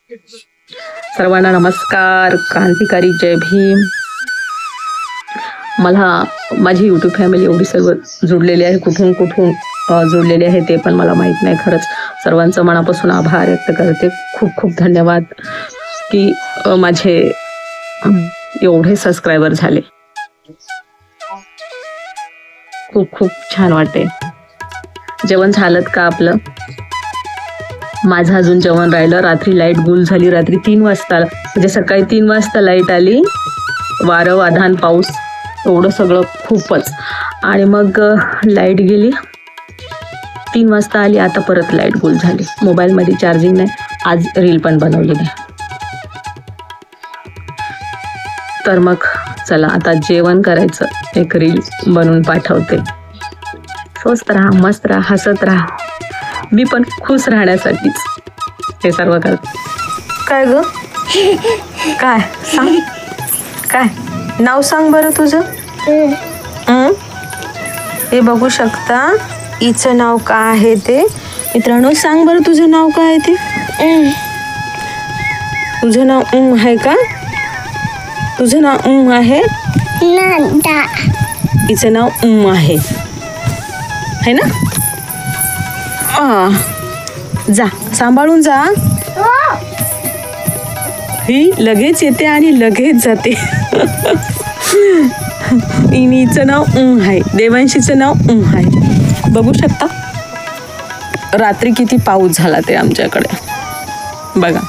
सर्वांना नमस्कार, क्रांतिकारी जय भीम. मला माझी यूट्यूब फॅमिली एवढी सर्व जुडलेली आहे, कुठून कुठून जुडलेली आहे ते पण मला माहीत नाही. खरंच सर्वांचं मनापासून आभार व्यक्त करते. खूप खूप धन्यवाद की माझे एवढे सबस्क्रायबर झाले. खूप खूप छान वाटते. जेवण झालं का आपलं? माझं अजून जेवण राहिलं. रात्री लाईट गुल झाली. रात्री 3 वाजता म्हणजे सकाळी 3 वाजता लाईट आली. वारं वादळ पाऊस एवढं सगळं खूपच. आणि मग लाईट गेली. 3 वाजता आली. आता परत लाईट गुल झाली. मोबाईलमध्ये चार्जिंग नाही. आज रील पण बनवली नाही. तर मग चला आता जेवण करायचं. एक रील बनवून पाठवते. स्वस्त राहा, मस्त राहा, हसत राहा. मी पण खुश राहण्यासाठीच हे सर्व करते. काय ग? काय सांग? काय नाव सांग बरं तुझं? हे बघू शकता हिचं नाव काय आहे ते. मित्रांनो सांग बरं तुझं नाव काय आहे ते? तुझं नाव आहे का? तुझं नाव आहे? हिचं नाव आहे है ना? जा सांभाळून जा. ही लगेच येते आणि लगेच जाते. हिचं नाव आहे. देवांशीचं नाव आहे. बघू शकता रात्री किती पाऊस झाला ते आमच्याकडे. बघा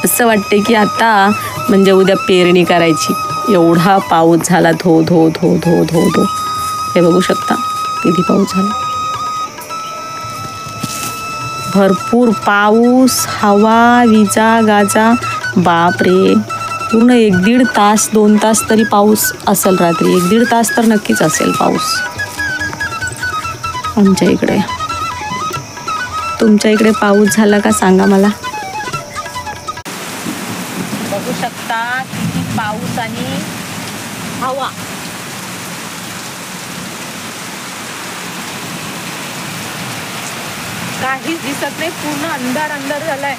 असं वाटते की आता म्हणजे उद्या पेरणी करायची. एवढा पाऊस झाला. धो धो धो धो धो धो. हे बघू शकता किती पाऊस झाला. भरपूर पाऊस, हवा, विजा गाजा. बाप रे. पूर्ण 1-1.5 तास 2 तास तरी पाऊस असेल रात्री. 1-1.5 तास तर नक्कीच असेल पाऊस आमच्या इकडे. तुमच्या इकडे पाऊस झाला का सांगा मला. बघू शकता किती पाऊस आणि हवा. काहीच दिसत नाही. पूर्ण अंधार अंधार झालाय.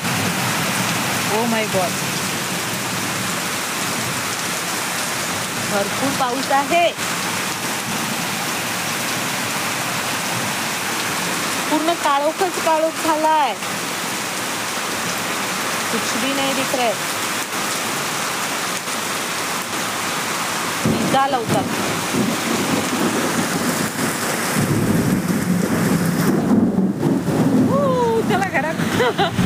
Oh my God. भरपूर पाऊस आहे. पूर्ण काळोखच काळोख झालाय. कुछ भी नाही दिख रहा है. विजा लावतात. चला घरात.